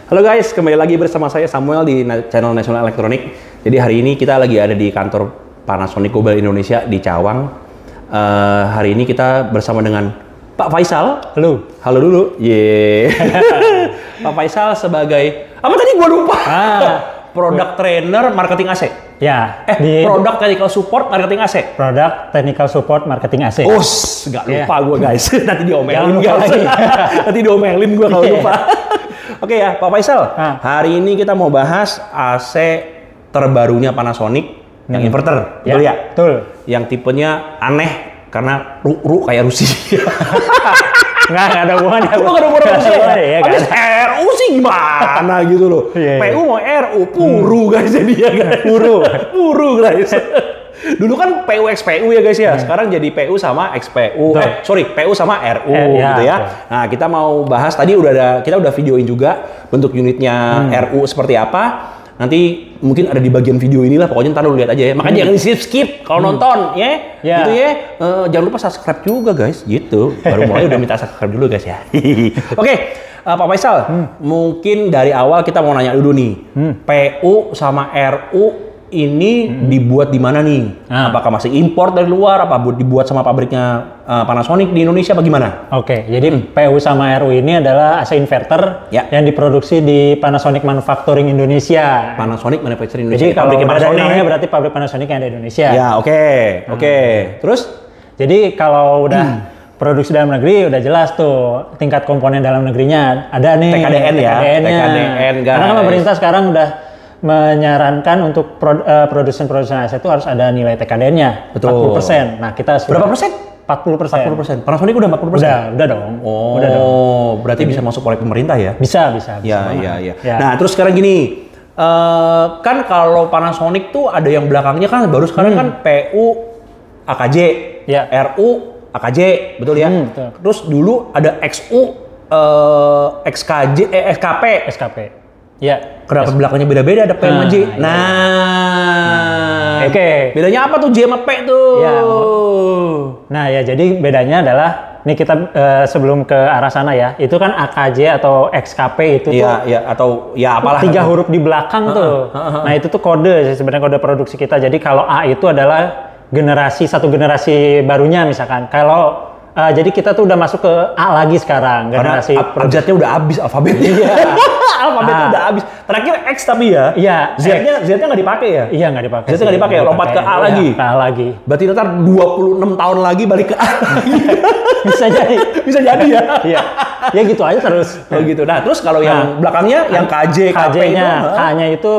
Halo guys, kembali lagi bersama saya Samuel di channel National Electronic. Jadi hari ini kita lagi ada di kantor Panasonic Mobile Indonesia di Cawang. Hari ini kita bersama dengan Pak Faisal. Halo dulu. Pak Faisal sebagai apa tadi gua lupa. Product trainer marketing AC. Ya. Product technical support marketing AC. Product technical support marketing AC. Nggak lupa gua guys. Nanti diomelin guys. Nanti diomelin gua kalau lupa. Oke ya, Pak Faisal. Hari ini kita mau bahas AC terbarunya Panasonic yang inverter, betul ya? Betul. Yang tipenya aneh karena kayak Rusia. Nggak ada hubungannya. Nggak ada hubungannya. Ya, habis RU sih gimana gitu loh. PU mau RU, puru guys jadi ya guys. Puru guys. Dulu kan PU XPU ya guys ya. Sekarang jadi PU sama XPU. PU sama RU gitu ya. Nah, kita mau bahas tadi kita udah videoin juga bentuk unitnya RU seperti apa. Nanti mungkin ada di bagian video inilah, pokoknya ntar lu lihat aja ya. Makanya jangan skip kalau nonton ya. Gitu ya. Jangan lupa subscribe juga guys, gitu. Baru mulai udah minta subscribe dulu guys ya. Oke, Pak Faisal, mungkin dari awal kita mau nanya dulu nih. PU sama RU ini dibuat di mana nih? Apakah masih import dari luar? Apa dibuat sama pabriknya Panasonic di Indonesia? Bagaimana? Oke, jadi PU sama RU ini adalah AC inverter yang diproduksi di Panasonic Manufacturing Indonesia. Panasonic Manufacturing Indonesia. Jadi kalau Panasonic berarti pabrik Panasonic yang ada di Indonesia. Ya, oke. Terus? Jadi kalau udah produksi dalam negeri udah jelas tuh tingkat komponen dalam negerinya ada nih. TKDN ya. TKDN guys. Karena kan pemerintah sekarang udah menyarankan untuk produsen AC itu harus ada nilai TKDN-nya 40%. Nah, kita berapa persen? 40%. Panasonic udah 40%? Udah dong. Udah dong. Berarti bisa masuk oleh pemerintah ya? Bisa. Iya. Nah, terus sekarang gini, kan kalau Panasonic tuh ada yang belakangnya kan baru sekarang kan PU AKJ, RU AKJ, betul ya? Betul. Terus dulu ada XU XKJ, SKP. Ya. Kenapa belakangnya beda-beda ada P sama J? Oke. Bedanya apa tuh J sama P tuh? Nah ya, jadi bedanya adalah nih kita sebelum ke arah sana ya, itu kan AKJ atau XKP itu tuh atau ya apalah 3 huruf di belakang tuh. Nah itu tuh kode sebenarnya, kode produksi kita. Jadi kalau A itu adalah satu generasi barunya misalkan. Kalau jadi kita tuh udah masuk ke A lagi sekarang. Karena abjadnya udah habis alfabetnya. Alfabetnya udah habis. Terakhir X tapi ya. Iya. Z-nya nggak dipakai ya? Iya, nggak dipakai. Z-nya nggak dipakai, lompat ke A lagi. A lagi. Berarti ntar 26 tahun lagi balik ke A. Bisa jadi ya. Iya. Ya gitu aja terus. Gitu. Nah, terus kalau yang belakangnya yang KJ, KJ-nya, K-nya itu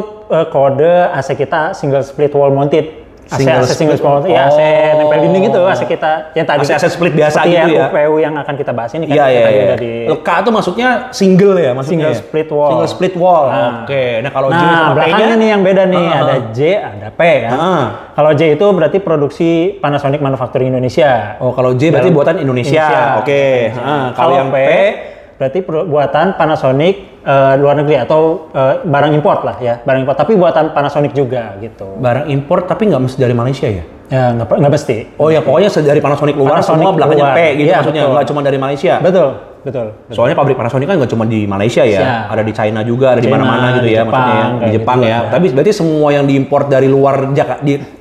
kode AC kita single split wall mounted. AC single split, AC nempel dinding itu AC kita yang tadi AC split biasa gitu ya. PU yang akan kita bahas ini kan tadi udah di K itu maksudnya single ya, maksudnya single split wall. Single split wall. Oke. Nah, kalau J sama belakangnya nih yang beda nih, ada J, ada P kan. Kalau J itu berarti produksi Panasonic Manufacturing Indonesia. Oh, kalau J berarti buatan Indonesia. Oke. Kalau yang P berarti buatan Panasonic luar negeri atau barang import lah ya, barang import tapi buatan Panasonic juga gitu. Barang import tapi nggak mesti dari Malaysia ya? Ya nggak mesti. Oh ya, pokoknya dari Panasonic luar semua belakangnya P gitu ya, maksudnya, nggak cuma dari Malaysia. Betul. Soalnya pabrik Panasonic kan nggak cuma di Malaysia ya, ada di China juga, ada di mana-mana gitu ya, maksudnya ya, di Jepang ya. Tapi berarti semua yang diimport dari luar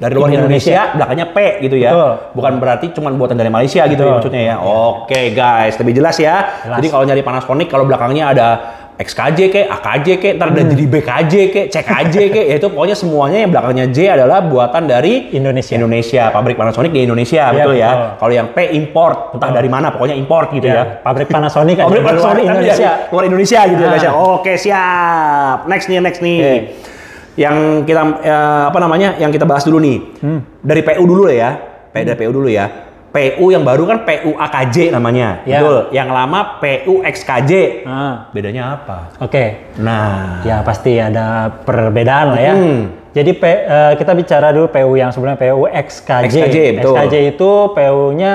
Indonesia belakangnya P gitu ya. Bukan berarti cuma buatan dari Malaysia gitu ya maksudnya ya. Oke guys, lebih jelas ya. Jadi kalau nyari Panasonic kalau belakangnya ada XKJ ke, AKJ ke, ntar ada jadi BKJ ke, CKJ ke, ya itu pokoknya semuanya yang belakangnya J adalah buatan dari Indonesia, pabrik Panasonic di Indonesia, betul ya. Kalau yang P import, entah dari mana, pokoknya import gitu ya. Pabrik Panasonic luar Indonesia gitu ya guys ya. Oke, siap. Next nih. Yang kita yang kita bahas dulu nih. Dari PU dulu ya. Dari PU dulu ya. PU yang baru kan PU AKJ namanya, betul. Yang lama PU XKJ. Bedanya apa? Oke. Nah, ya pasti ada perbedaan lah ya. Jadi kita bicara dulu PU yang sebelumnya PU XKJ. Betul. XKJ itu PU-nya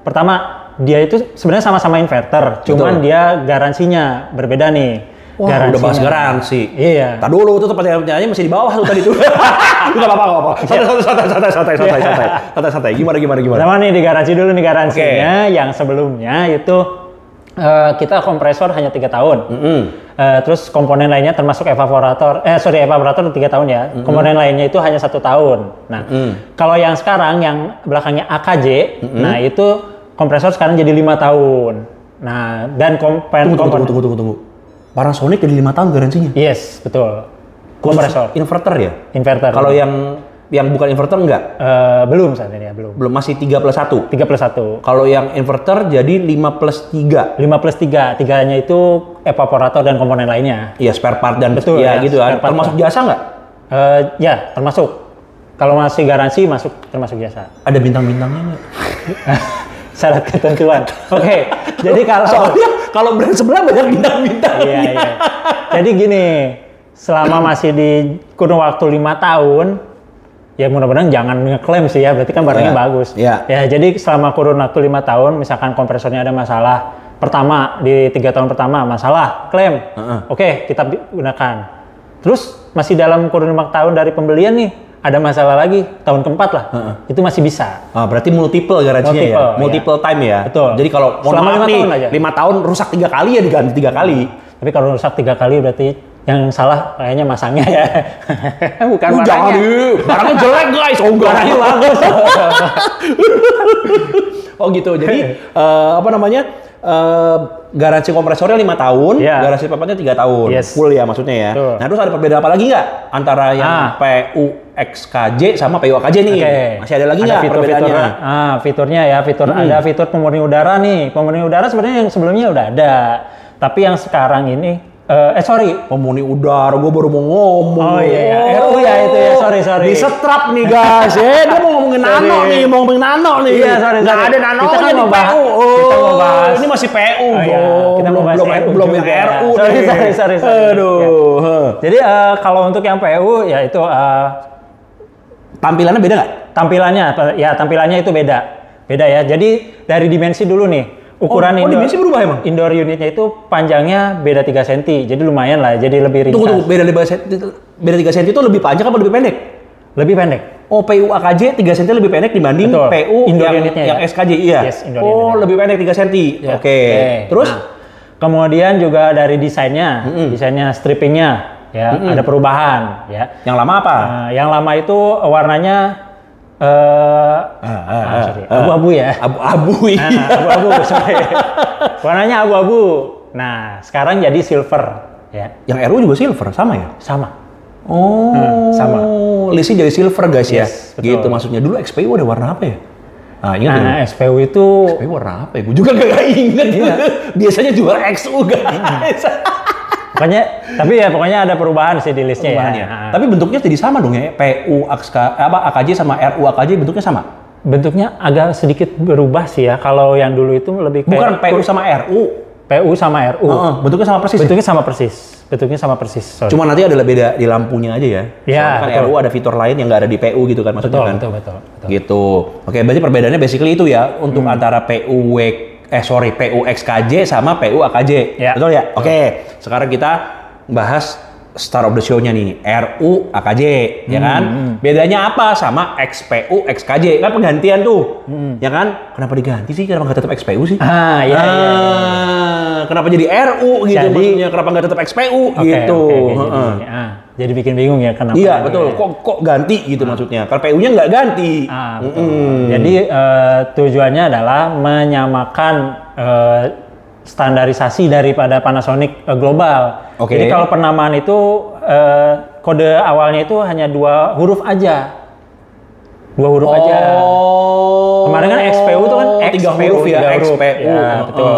pertama dia itu sebenarnya sama-sama inverter, cuman dia garansinya berbeda nih. Wah, udah bahas garansi. Iya. Tadi dulu tuh pertanyaannya masih di bawah tuh tadi tuh. Enggak apa-apa. Santai. Gimana? Sama nih digaransi dulu nih garansinya. Yang sebelumnya itu kita kompresor hanya 3 tahun. Terus komponen lainnya termasuk evaporator 3 tahun ya. Komponen lainnya itu hanya 1 tahun. Nah, kalau yang sekarang yang belakangnya AKJ, nah itu kompresor sekarang jadi 5 tahun. Nah, dan Tunggu. Panasonic jadi 5 tahun garansinya? Yes, betul. Kompresor. Inverter ya? Inverter. Kalau yang bukan inverter enggak? Belum saat ini ya, belum. Belum, masih 3+1? 3+1. Kalau yang inverter jadi 5+3? 5+3. 3-nya itu evaporator dan komponen lainnya. Iya, spare part dan betul, ya gitu kan. Termasuk jasa nggak? Ya, termasuk. Kalau masih garansi, termasuk jasa. Ada bintang-bintangnya nggak? Syarat ketentuan. Oke, jadi kalau brand sebelah banyak bintang-bintang. Iya. Jadi gini, selama masih di kurun waktu 5 tahun, ya mudah-mudahan jangan ngeklaim sih ya, berarti kan barangnya bagus. Ya, jadi selama kurun waktu 5 tahun, misalkan kompresornya ada masalah, pertama di 3 tahun pertama masalah, klaim. Oke, kita gunakan. Terus masih dalam kurun 5 tahun dari pembelian nih, ada masalah lagi, tahun keempat lah, itu masih bisa. Berarti multiple garansinya multiple time ya? Betul. Jadi kalau selama 5 tahun aja. 5 tahun rusak 3 kali ya diganti 3 kali. Tapi kalau rusak 3 kali berarti yang salah kayaknya masangnya ya. Bukan barangnya. Jangan barangnya jelek guys. Barangnya bagus. Oh gitu. Jadi garansi kompresornya 5 tahun, garansi papatnya 3 tahun. Full ya maksudnya ya. Nah, terus ada perbedaan apa lagi nggak antara yang PU XKJ sama PU AKJ nih? Masih ada lagi nggak perbedaannya? Fiturnya ya, ada fitur pemurni udara nih. Pemurni udara sebenarnya yang sebelumnya udah ada. Tapi yang sekarang ini pemurni udara, gue baru mau ngomong. Oh iya, RU ya itu ya, sorry. Disetrap nih guys, dia mau ngomongin nano nih. Iya, sorry. Nggak ada nanonya kan di PU. Kita mau bahas. Ini masih PU, kita mau bahas belum yang RU. Sorry. Aduh. Jadi kalau untuk yang PU ya itu tampilannya beda nggak? Tampilannya itu beda ya. Jadi dari dimensi dulu nih. Ukuran dimensi berubah emang? Indoor unitnya itu panjangnya beda 3 cm, jadi lumayan lah, jadi lebih ringkas. Tunggu, beda 3 cm itu lebih panjang apa lebih pendek? Lebih pendek. Oh, PU AKJ 3 cm lebih pendek dibanding PU indoor unitnya yang SKJ, iya? Yes, indoor unitnya. Lebih pendek 3 cm, oke. Terus? Kemudian juga dari desainnya, desainnya strippingnya, ya ada perubahan, ya. Yang lama apa? Yang lama itu warnanya abu-abu ya. Abu-abu. Abu-abu. Warnanya abu-abu. Nah, sekarang jadi silver ya. Yang RU juga silver sama ya? Sama. Sama. Listnya jadi silver guys ya. Betul. Gitu maksudnya. Dulu XPU ada warna apa ya? Ingat SPU itu XPU warna apa ya? Gue juga gak inget. Biasanya jual XU guys. Pokoknya ada perubahan sih di listnya ya. Tapi bentuknya jadi sama dong ya. PU AKJ sama RU AKJ bentuknya sama. Bentuknya agak sedikit berubah sih ya. Kalau yang dulu itu lebih bukan PU sama RU. PU sama RU. Bentuknya sama persis. Bentuknya sama persis. Sorry. Cuma nanti ada beda di lampunya aja ya. Iya. Kan RU ada fitur lain yang nggak ada di PU gitu kan maksudnya. Betul. Gitu. Oke, berarti perbedaannya basically itu ya untuk antara PU XKJ sama PU AKJ. Ya. Betul ya? Oke. Sekarang kita bahas star of the show-nya nih, RU AKJ, ya kan? Bedanya apa sama XPU XKJ? Kan penggantian tuh. Ya kan? Kenapa diganti sih? Kenapa nggak tetap XPU sih? Iya. Kenapa jadi RU gitu maksudnya? Kenapa nggak tetap XPU gitu? Jadi bikin bingung ya kenapa? Iya, betul. Kok ganti gitu maksudnya? Kalau PU-nya nggak ganti. Jadi tujuannya adalah menyamakan standarisasi daripada Panasonic global. Jadi kalau penamaan itu kode awalnya itu hanya 2 huruf aja. 2 huruf aja. Kemarin kan XPU itu kan 3 huruf ya, XPU. Ya, betul.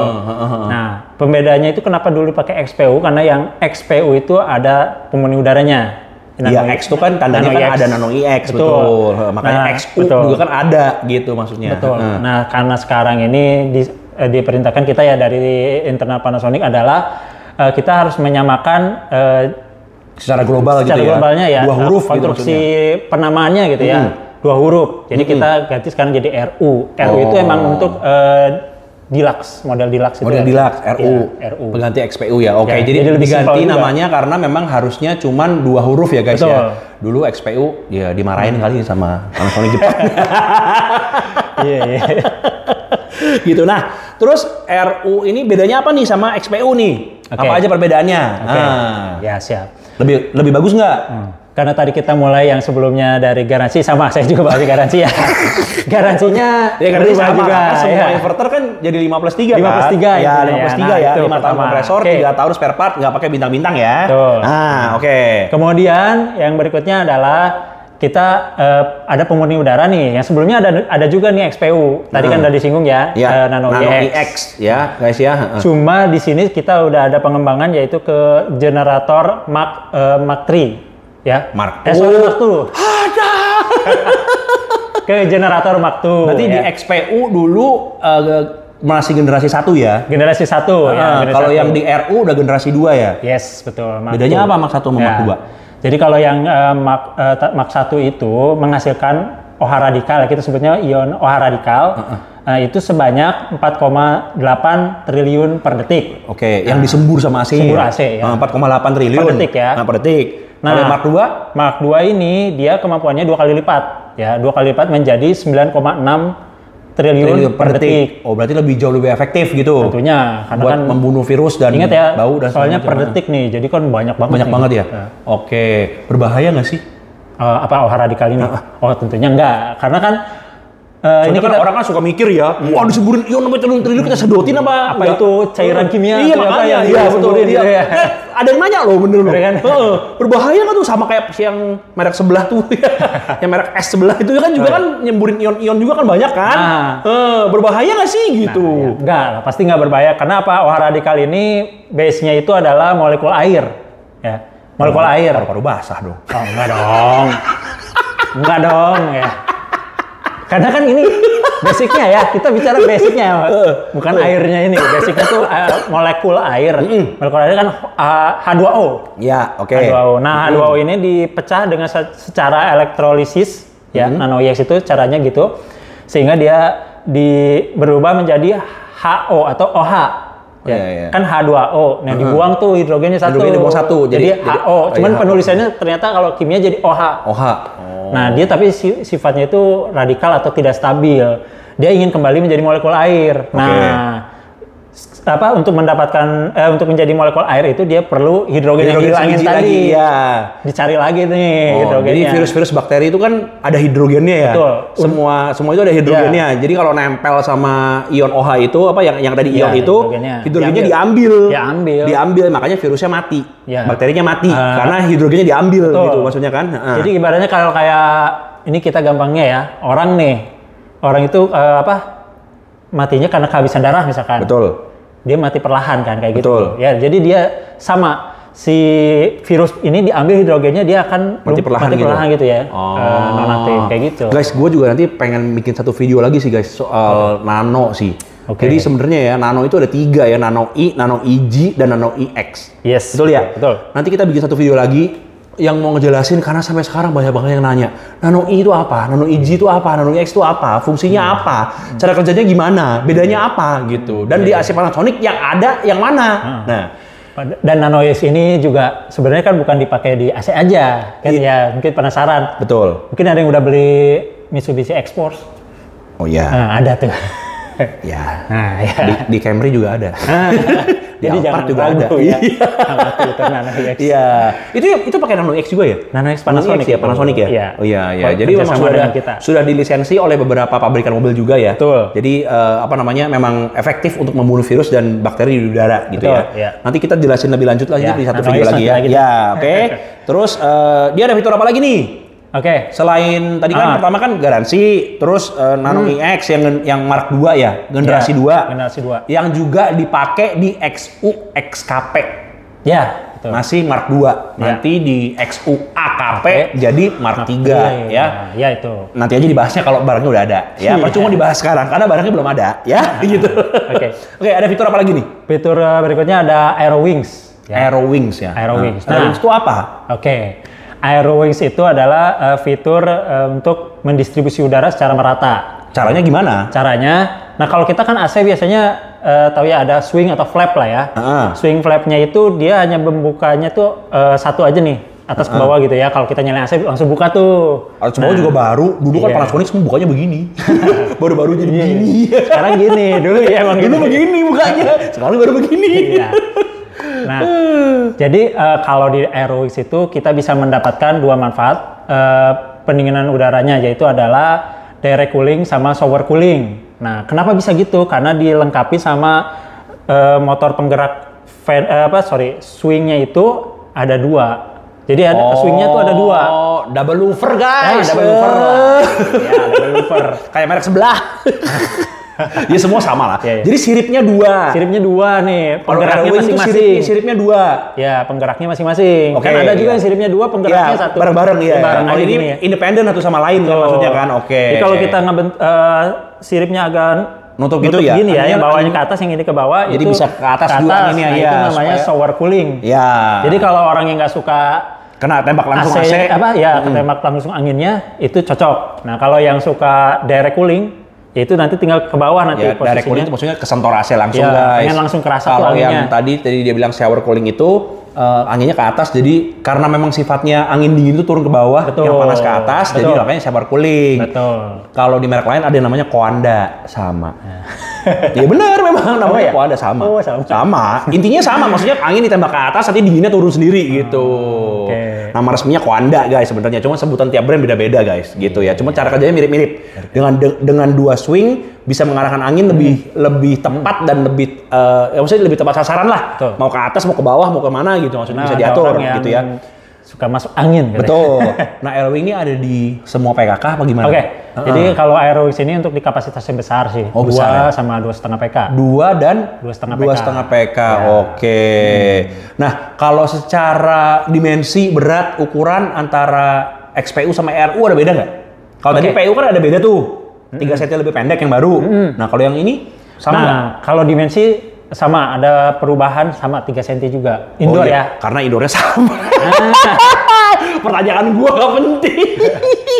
Nah, pembedanya itu kenapa dulu pakai XPU? Karena yang XPU itu ada pemurni udaranya. Iya, X itu kan tandanya kan ada nano IX, betul. Makanya XU juga kan ada gitu maksudnya. Betul. Nah, karena sekarang ini diperintahkan kita ya dari internal Panasonic adalah kita harus menyamakan secara global secara gitu ya. Globalnya ya. 2 huruf konstruksi gitu penamaannya gitu ya. 2 huruf. Jadi kita ganti sekarang jadi RU. RU itu emang untuk Deluxe, model Deluxe itu. Model Deluxe, RU. Ya, RU. Pengganti XPU ya. Oke, jadi lebih diganti namanya karena memang harusnya cuman 2 huruf ya guys. Betul. Ya. Dulu XPU ya dimarahin kali sama Panasonic Jepang. Iya. Gitu. Nah, terus RU ini bedanya apa nih sama XPU nih? Oke. Apa aja perbedaannya? Oke. Nah, Ya, siap. lebih bagus nggak? Karena tadi kita mulai yang sebelumnya dari garansi, sama saya juga bahas garansi ya. Garansinya Ya karena berubah sama juga. kan semua Ya. inverter kan jadi 5+3 5+3 kan? intinya Ya, ya. 5+3 Nah, ya. itu 5 tahun pertama. kompresor, Oke. 3 tahun spare part, nggak pakai bintang-bintang ya. Betul. Nah, oke. Kemudian yang berikutnya adalah kita ada pemurni udara nih. Yang sebelumnya ada juga nih XPU. Tadi kan udah disinggung ya, Ya, Nano iX ya, guys ya. Cuma di sini kita udah ada pengembangan yaitu ke generator Mark 3 ya. Mark Mark 2. Ada. Ke generator Mark 2. Berarti di XPU dulu masih generasi 1 ya? Generasi 1 ya. generasi Kalau 1. yang di RU udah generasi 2 ya? Yes, betul. Mark Bedanya 2. apa Mark 1 sama Mark 2? Jadi kalau yang Mark 1 itu menghasilkan OH radikal, kita sebutnya ion OH radikal, itu sebanyak 4,8 triliun per detik. Oke, yang disembur sama AC. Sembur AC ya. 4,8 triliun. Per detik ya. Per detik. Nah, kalau Mark 2? Mark 2 ini dia kemampuannya 2 kali lipat. Ya, 2 kali lipat menjadi 9,6 triliun per detik. Oh, berarti jauh lebih efektif gitu. Tentunya, karena buat kan membunuh virus dan ingat ya, bau dan soalnya per macam. detik nih, jadi kan banyak banget. Banyak nih. banget ya? Oke, berbahaya nggak sih? Apa OH radikal ini? Oh, tentunya enggak. Karena kan ini kan orang kan suka mikir ya, wah disemburin ion sampai triliun kita sedotin apa? Apa itu cairan kimia? Iya, atau apa makanya. yang Iya, betul. disemburin gitu ya? Ada yang nanya loh, bener loh. Kan? Berbahaya nggak tuh sama kayak yang merek sebelah tuh, yang merek S sebelah itu kan juga kan nyemburin ion-ion juga kan banyak kan? Berbahaya nggak sih gitu? Nah, ya, enggak lah, pasti nggak berbahaya. Karena apa? OH radikal ini base-nya itu adalah molekul air. Ya, molekul air. Paru-paru basah dong. Oh, enggak dong. Enggak dong ya. Karena kan ini basicnya ya, kita bicara basicnya, bukan airnya ini. Basicnya tuh molekul air. Molekul air kan H2O. Ya, oke. H2O. Nah, H2O ini dipecah dengan secara elektrolisis, ya, nano iX itu caranya gitu, sehingga dia berubah menjadi HO atau OH. Ya, iya. Kan H2O. Nah, dibuang tuh hidrogennya satu. Hidrogennya dibuang satu. Jadi HO. Cuman penulisannya ternyata kalau kimia jadi OH. OH. Nah, dia tapi sifatnya itu radikal atau tidak stabil. Dia ingin kembali menjadi molekul air. Nah, untuk mendapatkan untuk menjadi molekul air itu dia perlu hidrogen yang dihilangin tadi. Ya. Dicari lagi nih hidrogennya. Jadi virus-virus bakteri itu kan ada hidrogennya ya. Betul. Semua itu ada hidrogennya. Jadi kalau nempel sama ion OH itu apa yang tadi ion itu hidrogennya diambil. Makanya virusnya mati. Bakterinya mati karena hidrogennya diambil gitu maksudnya kan. Jadi ibaratnya kalau kayak ini kita gampangnya ya, orang itu matinya karena kehabisan darah misalkan. Betul. Dia mati perlahan kan kayak Betul. gitu. Ya, jadi dia sama si virus ini diambil hidrogennya dia akan mati perlahan gitu ya. Non-aktif kayak gitu. Guys, gue juga nanti pengen bikin satu video lagi sih guys soal nano sih. Jadi sebenarnya ya nano itu ada 3 ya, nano I, nano IG, dan nano iX. Yes. Betul ya? Betul. Nanti kita bikin satu video lagi yang mau ngejelasin karena sampai sekarang banyak banget yang nanya nano I itu apa, nano IG itu apa, nano iX itu apa, fungsinya apa, cara kerjanya gimana, bedanya apa gitu. Dan di AC Panasonic yang ada yang mana? Nah, dan nano iX ini juga sebenarnya kan bukan dipakai di AC aja kan ya, mungkin penasaran. Betul. Mungkin ada yang udah beli Mitsubishi X-Force. Oh iya. Nah, ada tuh. Ya. Nah, ya. Di Camry juga ada. Di Alphard juga ada. Ya. Iya. Itu pakai Nano X juga ya? Nano X Panasonic ya, Panasonic ya? Iya. Oh iya. Jadi memang sudah dilisensi oleh beberapa pabrikan mobil juga ya. Betul. Jadi memang efektif untuk membunuh virus dan bakteri di udara gitu ya. Iya. Nanti kita jelasin lebih lanjut lagi di satu video lagi ya. Ya, oke. Terus dia ada fitur apa lagi nih? Oke. Selain tadi kan pertama kan garansi, terus Nano iX yang Mark 2 ya, generasi 2. Generasi 2. Yang juga dipakai di XU XKP. Ya, betul. Masih Mark 2. Nanti di XU AKP jadi Mark 3 ya. Ya itu. Nanti aja dibahasnya kalau barangnya udah ada. Ya, percuma dibahas sekarang karena barangnya belum ada ya, gitu. Oke, ada fitur apa lagi nih? Fitur berikutnya ada Aerowings. Aerowings ya. Aerowings. Aerowings itu apa? Oke. Aerowings itu adalah fitur untuk mendistribusi udara secara merata. Caranya gimana? Caranya, nah kalau kita kan AC biasanya tahu ya ada swing atau flap lah ya. Swing flapnya itu dia hanya membukanya tuh satu aja nih, atas ke bawah gitu ya. Kalau kita nyalain AC langsung buka tuh. Atas ke bawah juga baru. Dulu kan Panasonic semua bukanya begini. Baru-baru jadi begini. Sekarang gini, dulu ya emang dulu begini bukanya. Sekarang baru begini. Iya. Nah, jadi kalau di Aerowiz itu kita bisa mendapatkan dua manfaat pendinginan udaranya, yaitu adalah direct cooling sama shower cooling. Nah, kenapa bisa gitu? Karena dilengkapi sama motor penggerak fan, swingnya itu ada dua. Jadi ada swingnya tuh ada dua. Double looper guys. Double looper lah. Ya, double looper. Kayak merek sebelah. Ya semua sama lah. Ya. Jadi siripnya dua. Siripnya dua nih. Penggeraknya masing-masing. Siripnya dua. Ya, penggeraknya masing-masing. Oke. Kan ada juga yang siripnya dua, penggeraknya satu. Bareng-bareng ya. Bareng Kalau ini ya. independen satu sama lain kan maksudnya kan. Oke. Jadi kalau kita siripnya agak nutup gitu ya. Gini ya, yang bawahnya ke atas, yang ini ke bawah. Jadi itu bisa ke atas juga ini ya. Itu namanya shower cooling. Ya. Jadi kalau orang yang nggak suka kena tembak langsung AC. Ketembak langsung anginnya itu cocok. Nah, kalau yang suka direct cooling itu nanti tinggal ke bawah nanti ya, posisinya. Direct cooling itu maksudnya kesentor AC langsung ya, guys. Pengen langsung kerasa tuh Kalau anginnya. yang tadi dia bilang shower cooling itu anginnya ke atas, jadi karena memang sifatnya angin dingin itu turun ke bawah, yang panas ke atas, jadi makanya shower cooling. Betul. Kalau di merek lain ada yang namanya Coanda, sama. Ya benar memang namanya Coanda sama. Sama. Intinya sama, maksudnya angin ditembak ke atas, nanti dinginnya turun sendiri gitu. Okay. Nama resminya Coanda guys sebenarnya, cuma sebutan tiap brand beda-beda guys, gitu ya. Cuma cara kerjanya mirip-mirip. Dengan dua swing bisa mengarahkan angin lebih tepat dan lebih maksudnya lebih tepat sasaran lah. Betul. Mau ke atas, mau ke bawah, mau ke mana gitu, maksudnya bisa diatur gitu ya. Suka masuk angin. Betul. Nah, Aerowiz ini ada di semua PKK apa gimana? Oke. Jadi kalau Aerowiz ini untuk di kapasitas yang besar sih. Besar, 2 sama 2,5 PK. 2 dan 2,5 PK. Ya. Oke. Nah, kalau secara dimensi, berat, ukuran antara XPU sama RU ada beda nggak? Kalau tadi PU kan ada beda tuh. 3 cm lebih pendek yang baru. Nah, kalau yang ini sama nggak? Kalau dimensi sama, ada perubahan sama 3 cm juga. Indoor ya. Karena indoornya sama. Pertanyaan gua gak penting.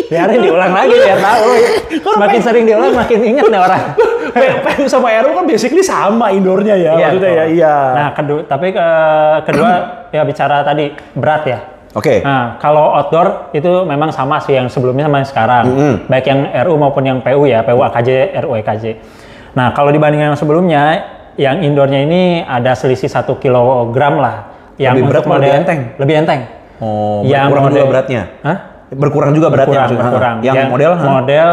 Biarin diulang lagi biar tahu. Makin sering diulang makin inget nih orang. PU sama RU kan basically sama indoornya ya. Iya, maksudnya ya. Iya. Nah, kedua ya bicara tadi berat ya. Oke. Nah, kalau outdoor itu memang sama sih yang sebelumnya sama yang sekarang. Baik yang RU maupun yang PU ya, PU AKJ, RU EKJ. Nah, kalau dibanding yang sebelumnya, yang indoornya ini ada selisih 1 kilogram lah. Yang lebih berat, model lebih enteng? Lebih enteng. Oh, yang berkurang juga beratnya? Hah? Berkurang juga beratnya? Berkurang. Yang model? Model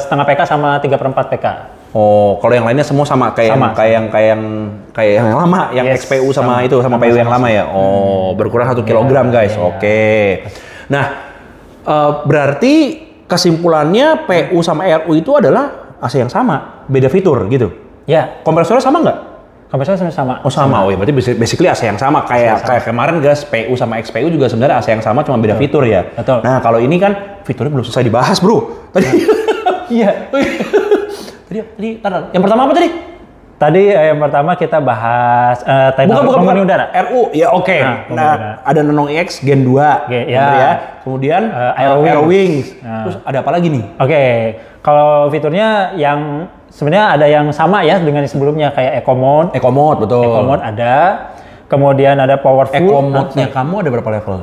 setengah PK sama 3/4 PK. Oh, kalau yang lainnya semua sama kayak yang lama, yang XPU sama itu sama PU yang lama ya. Oh, berkurang 1 kilogram guys. Oke. Nah, berarti kesimpulannya PU sama RU itu adalah AC yang sama, beda fitur gitu. Ya. Kompresornya sama nggak? Kompresornya sama. Oh sama. Oh ya, berarti basically AC yang sama kayak kemarin guys, PU sama XPU juga sebenarnya AC yang sama, cuma beda fitur ya. Betul. Nah, kalau ini kan fiturnya belum selesai dibahas, Bro. Tadi. Iya. Tadi, yang pertama apa tadi? Tadi yang pertama kita bahas bukan udara. RU, ya oke. Nah, ada Nanong EX Gen 2, ya. Kemudian Aerowings. Terus ada apa lagi nih? Oke, kalau fiturnya yang sebenarnya ada yang sama ya dengan sebelumnya, kayak Eco Mode. Eco Mode, betul. Eco Mode ada. Kemudian ada Powerful. Eco Mode-nya kamu ada berapa level?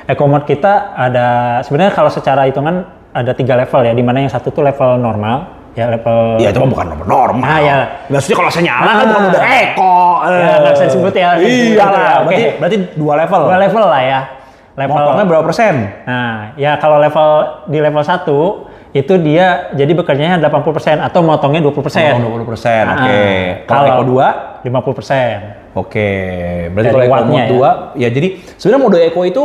Eco Mode kita ada, sebenarnya kalau secara hitungan ada 3 level ya, di mana yang satu tuh level normal. Ya level. Iya, itu bukan normal. Ah ya. Maksudnya kalau saya nyala kan bukan udah Eco. Ya nggak bisa disebut ya. Iya lah. Berarti 2 level. 2 level lah ya. Motongnya berapa persen? Nah, ya kalau di level 1 itu dia jadi bekerjanya 80% atau motongnya 20%. 20%. Oke. Kalau Eco 2 50%. Oke. Berarti kalau Eco Mode 2 ya jadi sebenarnya mode Eco itu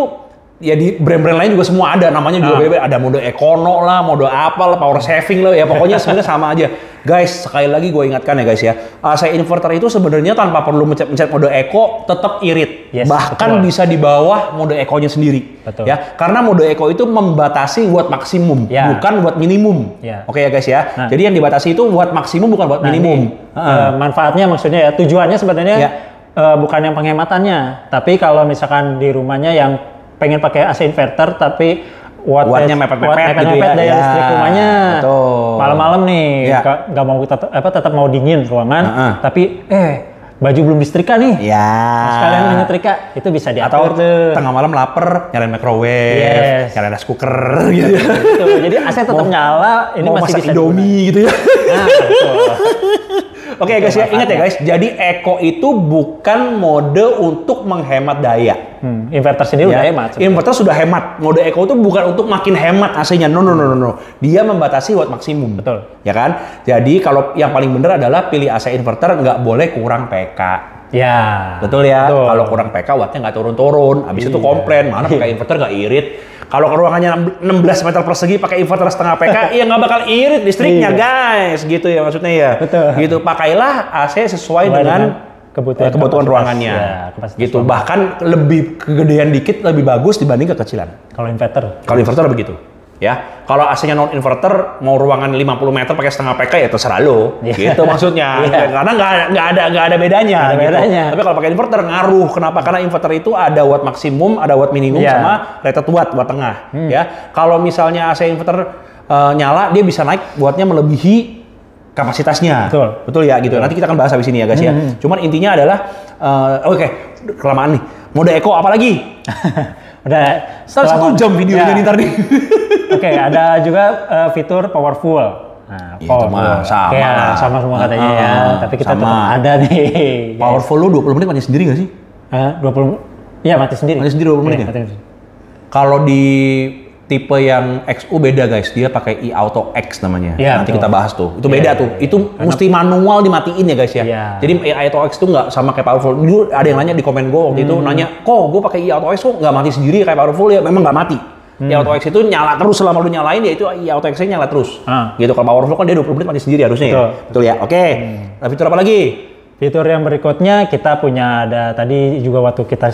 ya di brand-brand lain juga semua ada, namanya juga beda. Ada mode ekono lah, mode apa lah, power saving lah, ya pokoknya sebenarnya sama aja. Guys, sekali lagi gue ingatkan ya guys ya, AC inverter itu sebenarnya tanpa perlu mencet mode eco tetap irit. Yes, bahkan betul. bisa di bawah mode eco-nya sendiri. Betul. Ya, karena mode eco itu membatasi watt maksimum, bukan watt minimum. Oke ya guys ya. Nah, jadi yang dibatasi itu watt maksimum bukan watt minimum. Manfaatnya maksudnya ya, tujuannya sebenarnya bukan yang penghematannya, tapi kalau misalkan di rumahnya yang pengen pakai AC inverter tapi wattnya mepet-mepet gitu ya, daya listrik rumahnya. Malam-malam nih nggak mau tetap mau dingin ruangan, tapi baju belum disetrika nih. Ya. Sekalian menyetrika, itu bisa diatur Atau tuh. tengah malam lapar, nyalain microwave, nyalain rice cooker gitu. Gitu. Jadi AC tetap nyala, ini mau masih masak bisa Indomie gitu ya. Nah, betul. Oke guys ya, ingat ya guys, jadi Eco itu bukan mode untuk menghemat daya. Inverter sendiri udah hemat. Inverter sudah hemat. Mode Eco itu bukan untuk makin hemat AC-nya. No. Dia membatasi watt maksimum. Betul. Ya kan? Jadi kalau yang paling benar adalah pilih AC inverter nggak boleh kurang PK. Ya. Betul ya. Kalau kurang PK wattnya nggak turun-turun. Habis itu komplain, mana pakai inverter nggak irit. Kalau ke ruangannya 16 meter persegi pakai inverter setengah PK, ya nggak bakal irit listriknya guys. Gitu ya maksudnya ya. Betul. Gitu. Pakailah AC sesuai dengan kebutuhan ruangannya. Ya, gitu. Bahkan lebih kegedean dikit lebih bagus dibanding kekecilan. Kalau inverter. Kalau inverter begitu. Ya, kalau AC-nya non inverter mau ruangan 50 meter pakai setengah PK ya terserah lo. Gitu maksudnya. Karena nggak ada bedanya. Gitu. Tapi kalau pakai inverter ngaruh. Kenapa? Karena inverter itu ada watt maksimum, ada watt minimum sama rated watt tengah. Ya, kalau misalnya AC inverter nyala, dia bisa naik wattnya melebihi kapasitasnya. Betul ya gitu. Nanti kita akan bahas habis ini ya guys ya. Cuman intinya adalah oke, kelamaan nih. Mode Eco apa lagi? Udah 1 jam videonya nih ntar nih. Oke, ada juga fitur powerful. Nah, itu mah sama semua katanya ya. Tapi kita tetap ada nih. Powerful lu 20 menit mati sendiri nggak sih? 20? Iya, mati sendiri. Mati sendiri 20 menit ya? Kalau di tipe yang XU beda guys, dia pakai e-auto X namanya. Ya, nanti kita bahas tuh. Itu beda tuh. Itu mesti manual dimatiin ya guys ya. Jadi e-auto X itu nggak sama kayak powerful. Dulu ada yang nanya di komen gue waktu itu nanya, kok gue pakai e-auto X kok nggak mati sendiri kayak powerful ya? Memang nggak mati. E-auto X itu nyala terus selama lu nyalain ya itu e-auto X-nya nyala terus. Gitu. Kalau powerful kan dia 20 menit mati sendiri harusnya ya. Betul ya. Oke. Nah, fitur apa lagi? Fitur yang berikutnya kita punya ada tadi juga waktu kita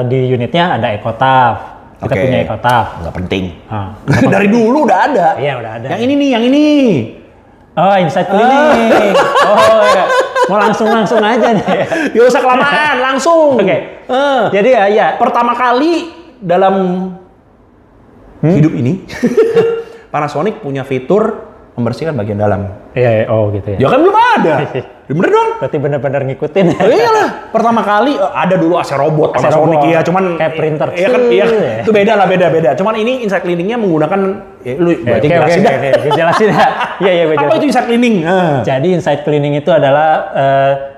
di unitnya ada EcoTaf. Kita punya EcoTaf. Nggak penting. Dari dulu udah ada. Iya udah ada. Yang ini. Oh, Insight Cleaning. Oh ya. Mau langsung aja nih. Gak usah kelamaan, langsung. Oke. Jadi ya pertama kali dalam hidup ini Panasonic punya fitur membersihkan bagian dalam. Iya, oh gitu ya. Ya kan belum ada. Bener dong? Berarti benar-benar ngikutin. Oh, iyalah. Pertama kali ada dulu AC robot Panasonic ya, cuman kayak printer. Iya kan, iya. Itu beda. Cuman ini Insight Cleaning-nya menggunakan lu berarti jelasin dah. Jelasin dah. Iya, Apa itu Insight Cleaning? Jadi Insight Cleaning itu adalah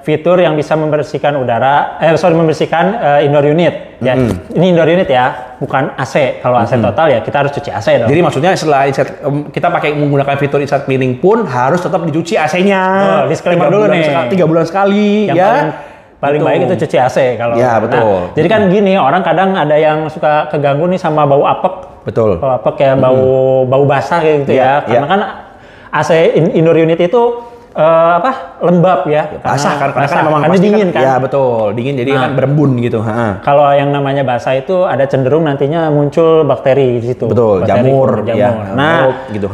fitur yang bisa membersihkan membersihkan indoor unit. Ya, ini indoor unit ya, bukan AC. Kalau AC total ya kita harus cuci AC dong. Jadi maksudnya setelah kita pakai menggunakan fitur Insight Cleaning pun harus tetap dicuci AC-nya. Disclaimer dulu nih. 3 bulan sekali. Yang paling baik itu cuci AC kalau. Ya betul. Nah, jadi kan gini, orang kadang ada yang suka keganggu nih sama bau apek. Betul. Bau apek ya, bau basah kayak gitu ya. Karena kan AC indoor unit itu lembab ya. Basah karena kan memang karena dingin kan. Ya betul, dingin jadi kan berembun gitu. Kalau yang namanya basah itu ada cenderung nantinya muncul bakteri di situ. Betul, jamur. Ya, nah, gitu.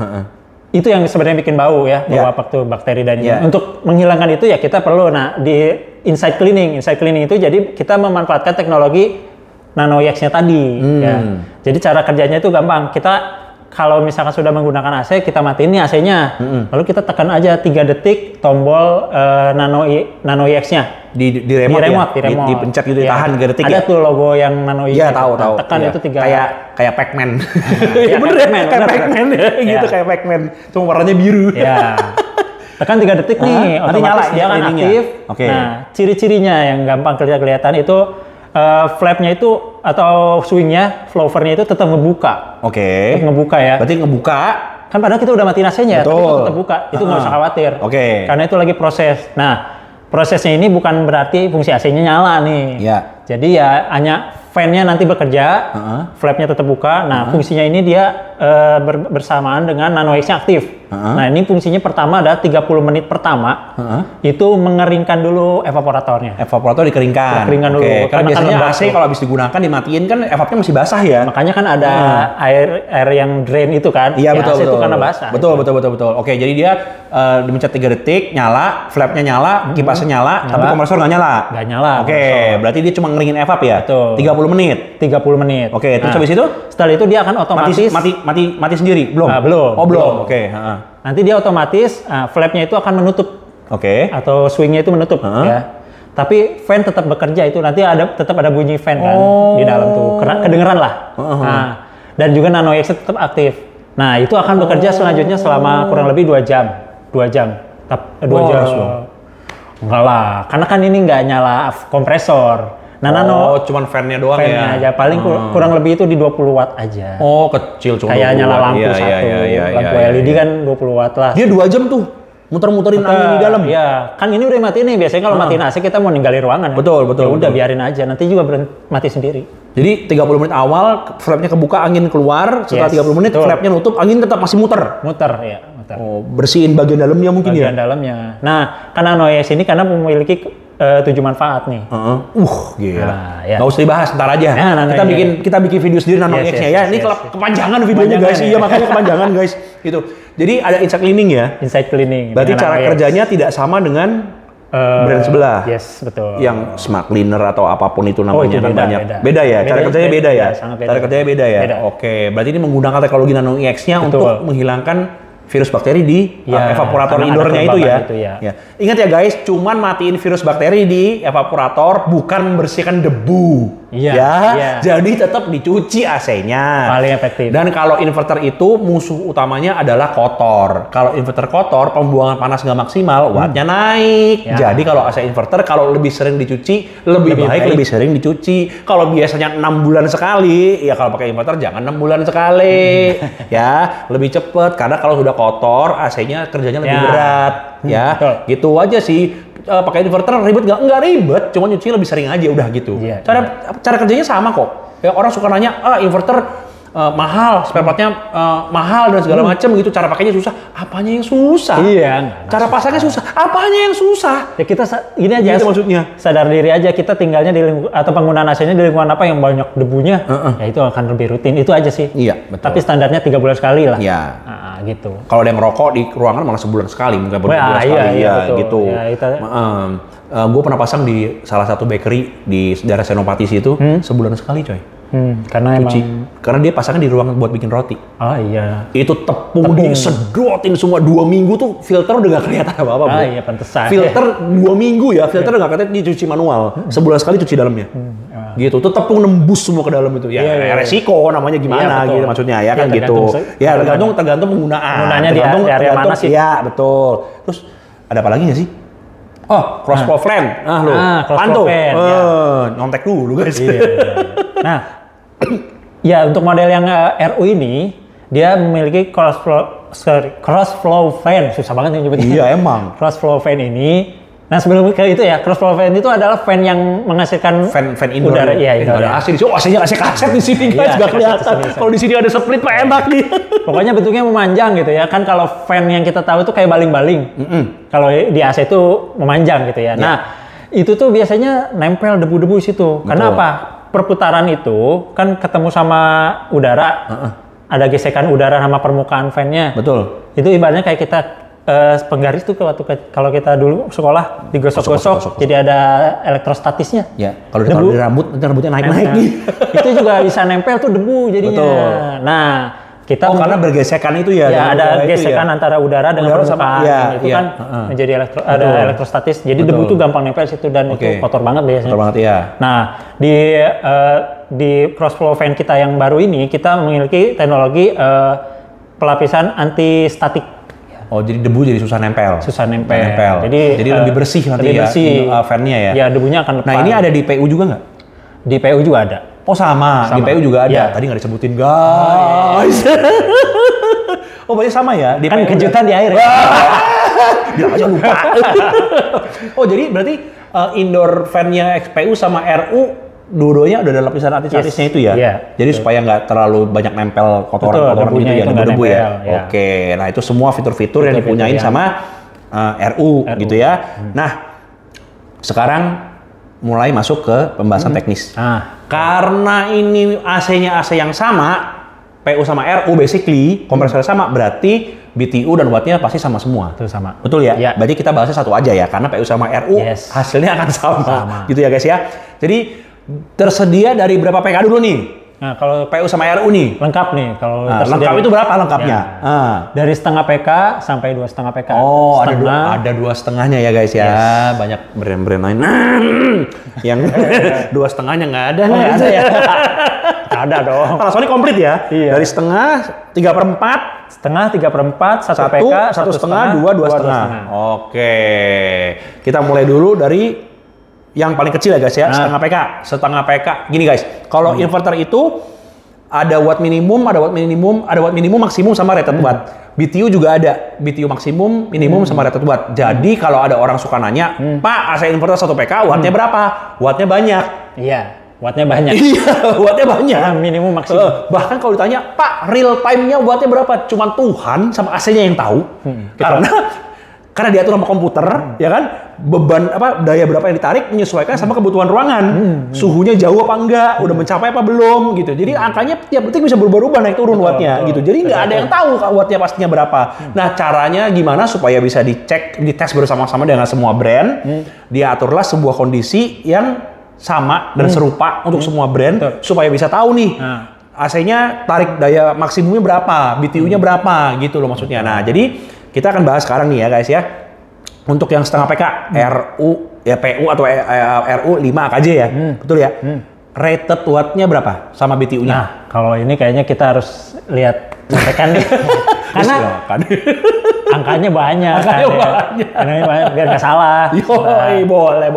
Itu yang sebenarnya bikin bau ya, bau apek tuh bakteri dan untuk menghilangkan itu ya kita perlu. Nah, di Insight Cleaning itu jadi kita memanfaatkan teknologi NanoEX-nya tadi ya. Jadi cara kerjanya itu gampang. Kita kalau misalkan sudah menggunakan AC, kita matiin nih AC-nya. Lalu kita tekan aja 3 detik tombol NanoEX-nya. Di remote. Dipencet gitu, ditahan 3 detik. Ada tuh logo yang NanoEX. Iya, tahu. Tekan itu 3. Kayak Pac-Man. Iya, bener ya? Kayak Pac-Man ya. Gitu kayak Pac-Man. Cuma warnanya biru. Iya. Tekan 3 detik nih, nanti nyala dia kan aktif. Nah, ciri-cirinya yang gampang kelihatan itu flap-nya itu atau swing-nya, flowernya itu tetap ngebuka. Tetap ngebuka ya. Berarti ngebuka. Kan padahal kita udah matiin AC-nya, tapi itu tetap buka. Itu nggak usah khawatir. Karena itu lagi proses. Nah, prosesnya ini bukan berarti fungsi AC-nya nyala nih. Jadi ya hanya fan-nya nanti bekerja, flap-nya tetap buka. Nah, fungsinya ini dia bersamaan dengan NanoEX-nya aktif. Nah, ini fungsinya pertama ada 30 menit pertama, itu mengeringkan dulu evaporatornya. Evaporator dikeringkan. Dikeringkan dulu. Karena biasanya AC kalau habis digunakan dimatiin kan evapnya masih basah ya. Makanya kan ada air yang drain itu kan. Iya, betul. Itu karena basah. Betul. Oke, jadi dia dimencet 3 detik, nyala, flapnya nyala, kipasnya nyala, tapi kompresor nggak nyala. Nggak nyala. Oke, berarti dia cuma ngeringin evap ya? Betul. 30 menit. Oke, terus habis itu? Setelah itu dia akan otomatis mati sendiri? Belum? Belum. Oh, belum. Oke. Nanti dia otomatis flap-nya itu akan menutup. Atau swing-nya itu menutup ya. tapi fan tetap bekerja itu nanti tetap ada bunyi fan kan di dalam tuh, kedengeran lah. Nah, dan juga Nano EX tetap aktif. Nah itu akan bekerja selanjutnya selama kurang lebih 2 jam. 2 jam. 2 jam. Enggak lah, karena kan ini nggak nyala kompresor. Nah, Nano cuman fan-nya doang fan-nya aja, paling kurang lebih itu di 20 watt aja. Oh, kecil cuma kayak nyala lampu lampu LED kan 20 watt lah. Dia 2 jam tuh muter-muterin angin di dalam. Iya, kan ini udah mati nih. Biasanya kalau matiin AC kita mau ninggalin ruangan. Betul. Ya udah biarin aja, nanti juga mati sendiri. Jadi 30 menit awal flapnya kebuka, angin keluar. Setelah 30 menit flapnya nutup, angin tetap masih muter. Muter. Oh, bersihin bagian dalamnya mungkin bagian dalamnya. Nah, karena Nano EX ini karena memiliki 7 manfaat nih. Gila. Nah, ya. Nggak usah dibahas, ntar aja. Kita bikin video sendiri Nano EX-nya ya. Ini kepanjangan videonya guys. Iya, makanya kepanjangan guys. Gitu. Jadi ada inside cleaning ya. Inside cleaning. Berarti cara kerjanya tidak sama dengan brand sebelah. Yes, betul. Yang smart cleaner atau apapun itu namanya itu banyak. Beda ya. Cara kerjanya beda ya. Cara kerjanya beda ya. Oke, berarti ini menggunakan teknologi Nano EX-nya untuk menghilangkan virus bakteri di evaporator indoornya itu ya. Ingat ya guys, cuman matiin virus bakteri di evaporator, bukan membersihkan debu. Jadi tetap dicuci AC-nya. Paling efektif. Dan kalau inverter itu musuh utamanya adalah kotor. Kalau inverter kotor, pembuangan panas nggak maksimal, wattnya naik. Jadi kalau AC inverter kalau lebih sering dicuci, lebih baik lebih sering dicuci. Kalau biasanya 6 bulan sekali, ya kalau pakai inverter jangan 6 bulan sekali. Ya, lebih cepet karena kalau sudah kotor, AC-nya kerjanya lebih berat. Gitu aja sih. Pakai inverter ribet nggak ribet, cuma nyuci lebih sering aja udah gitu. Cara kerjanya sama kok. Ya, orang suka nanya, inverter mahal, spare partnya mahal dan segala macam gitu. Cara pakainya susah. Apanya yang susah? Cara pasangnya susah. Apanya yang susah? Ya kita gini aja. Gitu maksudnya. Sadar diri aja, kita tinggalnya di atau penggunaan AC-nya di lingkungan apa yang banyak debunya. Ya itu akan lebih rutin. Itu aja sih. Iya, betul. Tapi standarnya 3 bulan sekali lah. Gitu. Kalau ada yang ngerokok di ruangan malah sebulan sekali, mungkin bulan sekali. Gitu. Gue pernah pasang di salah satu bakery di daerah Senopati situ sebulan sekali coy. Karena karena dia pasangnya di ruangan buat bikin roti. Itu tepung disedotin semua 2 minggu tuh filter udah gak kelihatan apa-apa. Pantesan. Filter 2 minggu ya, filter udah gak kelihatan, dicuci manual. Sebulan sekali cuci dalamnya. Gitu, tuh tepung nembus semua ke dalam itu. Resiko namanya gimana gitu maksudnya ya kan gitu. Ya tergantung penggunaan. Penggunaannya di area mana sih? Ya betul. Terus ada apa lagi nggak sih? Cross flow fan. Pantau. Nyontek dulu guys. Nah, ya untuk model yang RU ini dia memiliki cross flow fan, susah banget nyebutnya. Iya emang. Cross flow fan ini. Nah sebelum ke itu ya, cross flow fan itu adalah fan yang menghasilkan fan indoor. Udara. Iya, AC di sini. AC-nya AC kaset di sini guys, nggak kelihatan. Kalau di sini ada split enak nih. Pokoknya bentuknya memanjang gitu ya. Kan kalau fan yang kita tahu itu kayak baling-baling. Kalau di AC itu memanjang gitu ya. Nah, itu tuh biasanya nempel debu-debu di situ. Karena apa? Perputaran itu kan ketemu sama udara. Ada gesekan udara sama permukaan fan-nya. Betul. Itu ibaratnya kayak kita penggaris tuh kalau kita dulu sekolah digosok-gosok jadi ada elektrostatisnya. Ya, kalau ditaruh di rambut, nanti rambutnya naik-naik nih. Itu juga bisa nempel tuh debu jadinya. Betul. Nah, kita karena bergesekan itu ya. Ya, ada gesekan antara udara dengan permukaan. Itu kan menjadi ada elektrostatis. Jadi debu tuh gampang nempel situ dan itu kotor banget biasanya. Kotor banget ya. Nah, di cross flow fan kita yang baru ini kita memiliki teknologi pelapisan anti statik. Jadi debu jadi susah nempel. Jadi lebih bersih nanti fan-nya ya. Ya, debunya akan lepas. Nah, ini ada di PU juga nggak? Di PU juga ada. Sama. Di PU juga ada. Tadi nggak disebutin guys. Berarti sama ya? Di kan kejutan di akhir ya. Dia aja lupa. Jadi berarti indoor fan-nya PU sama RU dua-duanya udah ada lapisan anti-statisnya itu ya? Jadi supaya nggak terlalu banyak nempel kotoran-kotoran gitu ya, debu-debu ya? Oke, nah itu semua fitur-fitur yang dipunyain sama RU gitu ya. Nah, sekarang mulai masuk ke pembahasan teknis. Karena ini AC-nya AC yang sama, PU sama RU basically, kompresornya sama, berarti BTU dan wattnya pasti sama semua. Itu sama. Betul ya? Berarti kita bahasnya satu aja ya, karena PU sama RU hasilnya akan sama. Gitu ya guys ya. Jadi tersedia dari berapa PK dulu nih? Nah, kalau PU sama RU nih. lengkap nih kalau lengkap itu berapa lengkapnya? Ya. Dari setengah PK sampai 2,5 PK. Oh, ada 2,5-nya ya guys ya. Yes. Banyak brand-brand lain. Yang 2,5-nya nggak ada. Nggak ada ya. Ada dong. Panasonic komplit ya. Iya. Dari setengah, 3/4, setengah, 3/4, 1 PK, 1,5, 2,5. Oke. Kita mulai dulu dari yang paling kecil ya guys ya, setengah PK. Setengah PK. Gini guys, kalau inverter itu ada watt minimum, ada watt minimum maksimum sama rated watt. BTU juga ada, BTU maksimum, minimum sama rated watt. Jadi kalau ada orang suka nanya, Pak, AC inverter 1 PK wattnya berapa? Wattnya banyak. Iya, wattnya banyak. Iya, wattnya banyak. Minimum maksimum. Bahkan kalau ditanya, Pak, real time-nya wattnya berapa? Cuman Tuhan sama AC-nya yang tahu. Karena diatur sama komputer, ya kan, beban daya berapa yang ditarik menyesuaikan sama kebutuhan ruangan, suhunya jauh apa enggak, udah mencapai apa belum, gitu. Jadi angkanya tiap detik bisa berubah-ubah naik turun wattnya, gitu. Jadi nggak ada yang tahu wattnya pastinya berapa. Nah, caranya gimana supaya bisa dicek, dites bersama-sama dengan semua brand? Diaturlah sebuah kondisi yang sama dan serupa untuk semua brand supaya bisa tahu nih. AC-nya tarik daya maksimumnya berapa, BTU-nya berapa, gitu loh maksudnya. Nah, jadi kita akan bahas sekarang nih ya guys ya. Untuk yang setengah PK, RU, ya PU atau RU 5 AKJ ya. Betul ya? Rated wattnya berapa sama BTU-nya? Nah, kalau ini kayaknya kita harus lihat contekan nih. Karena angkanya banyak. Angkanya banyak. Biar nggak salah. Boleh.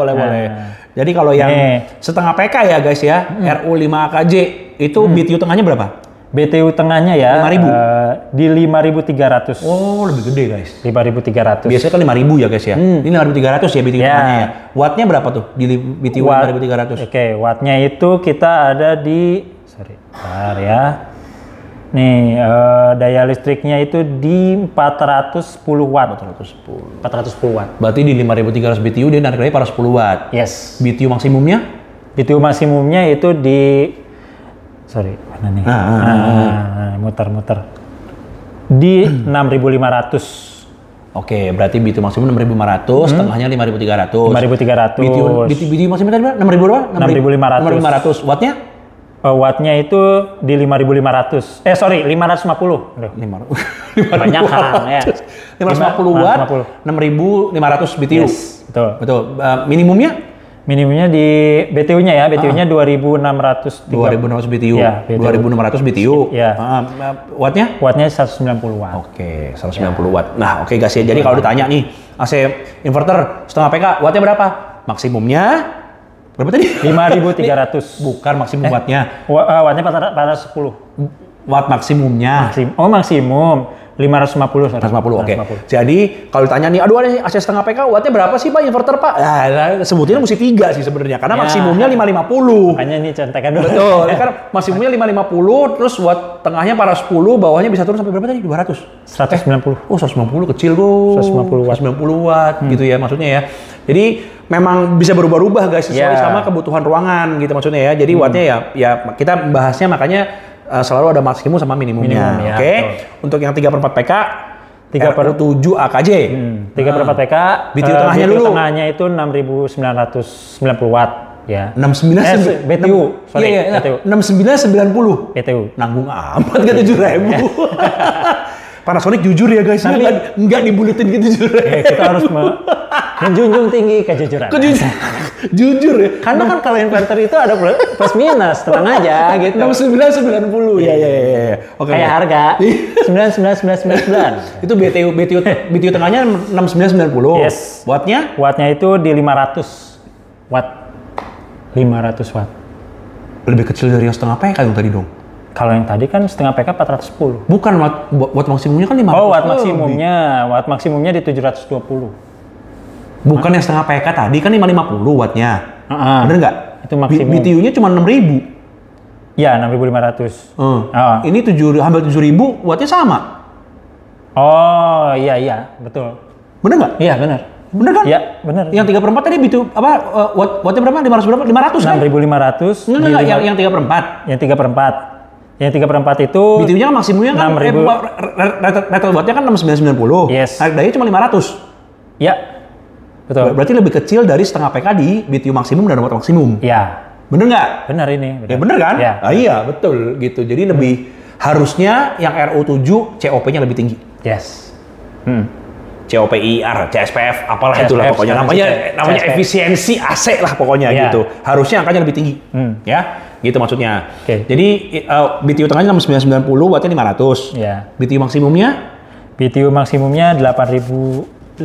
Jadi kalau yang setengah PK ya guys ya, RU 5 AKJ, itu BTU tengahnya berapa? BTU tengahnya ya 5.000 di 5.300. Oh, lebih gede guys. 5.300. Biasanya kan 5.000 ya guys ya. Ini 5.300 ya BTU tengahnya ya. Wattnya berapa tuh di BTU 5.300? Oke, wattnya itu kita ada di bentar ya. Nih, daya listriknya itu di 410 watt. 410 watt. Berarti di 5.300 BTU dia narik lagi 410 watt. Yes. BTU maksimumnya? BTU maksimumnya itu di mana nih? Muter-muter. Di 6.500. Oke, berarti BTU maksimum 6.500, tengahnya 5.300. 5.300. BTU maksimum tadi berapa? 6.500. 6.500. Wattnya? Wattnya itu di 5.500. 550. Banyak kan ya. 550 watt, 6.500 BTU. Yes, betul. Minimumnya? Minimumnya di BTU-nya ya, BTU-nya 2.600 BTU. Ya, 2.600 BTU. Ya. Wattnya? Wattnya 190 watt. Oke, 190 watt. Nah, oke guys ya. Jadi kalau ditanya nih, AC inverter setengah PK, wattnya berapa? Maksimumnya berapa tadi? 5.300. Bukan maksimum wattnya. Wattnya 410. Watt maksimumnya. Maksimum. 550. Oke. Jadi kalau ditanya nih, aduh ada AC setengah PK, wattnya berapa sih Pak inverter Pak? Sebutinnya mesti 3 sih sebenarnya, karena maksimumnya 550. Makanya ini contekan dulu. Betul, karena maksimumnya 550, terus watt tengahnya 410, bawahnya bisa turun sampai berapa tadi? 200? 190. Oh 190 kecil tuh. 190 watt gitu ya maksudnya ya. Jadi memang bisa berubah-ubah guys, sesuai sama kebutuhan ruangan gitu maksudnya ya. Jadi wattnya ya kita bahasnya makanya selalu ada maksimum sama minimumnya. Oke. Untuk yang 3/4 PK, 3/7 AKJ. 3/4 PK. BTU tengahnya dulu. Tengahnya itu 6.990 watt. Ya. 69 BTU. Sorry. Iya. 6990. BTU. Nanggung amat kan 7.000. Panasonic jujur ya guys, nggak dibuletin gitu jujur. Kita harus menjunjung tinggi kejujuran. Jujur ya. Karena kan kalau inverter itu ada plus minus, tenang aja gitu. 6990. Iya. Oke. Kayak harga 99999. Itu BTU tengahnya 6990. Yes. Wattnya? Wattnya itu di 500 watt. 500 watt. Lebih kecil dari yang setengah PK yang tadi dong. Kalau yang tadi kan setengah PK 410. Bukan, watt maksimumnya kan 500. Oh, watt maksimumnya di 720. Bukan yang setengah PK tadi kan 550 wattnya. Bener nggak? Itu maksimum. BTU-nya cuma 6.000. Ya, 6.500. Ini hampir 7.000 wattnya sama. Oh, iya, betul. Bener nggak? Iya, bener. Bener kan? Iya, bener. Yang 3/4 tadi BTU wattnya berapa? 500 berapa? 500 kan? 6.500. Enggak, yang 3/4. Yang 3/4. Yang 3/4 itu BTU-nya kan maksimumnya kan rated wattnya kan 6990. Yes. Narik daya cuma 500. Ya. Betul. Berarti lebih kecil dari setengah PK di BTU maksimum dan watt maksimum. Ya. Bener nggak? Benar ini. Ya bener kan? Ya. Iya, betul gitu. Jadi lebih harusnya yang RU7 COP-nya lebih tinggi. Yes. COPIR, CSPF, apalah CSPF, itulah pokoknya. Namanya CSPF. efisiensi AC lah pokoknya gitu. Harusnya angkanya lebih tinggi. Ya, gitu maksudnya. Jadi BTU tengahnya 6990, wattnya 500. Ya. BTU maksimumnya? BTU maksimumnya 8.500.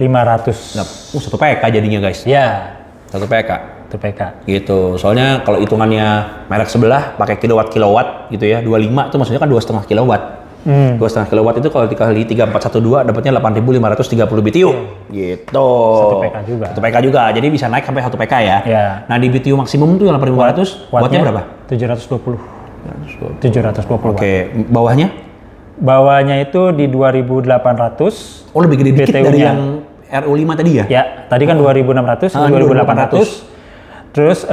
Satu PK jadinya guys. Ya. Satu PK. Satu PK. Gitu. Soalnya kalau hitungannya merek sebelah pakai kilowatt gitu ya. 25 itu maksudnya kan 2,5 kilowatt. 2,5 kilowatt itu kalau dikali 3412 dapatnya 8.530 BTU. Gitu. Satu PK juga. Satu PK juga. Jadi bisa naik sampai 1 PK ya. Ya. Nah, di BTU maksimum tuh yang 8.500 wattnya berapa? 720. 720 Oke, bawahnya? Bawahnya itu di 2.800. Oh, lebih gede dikit BTU-nya. dari yang RU5 tadi ya? Ya, tadi kan 2.600, 2.800. Terus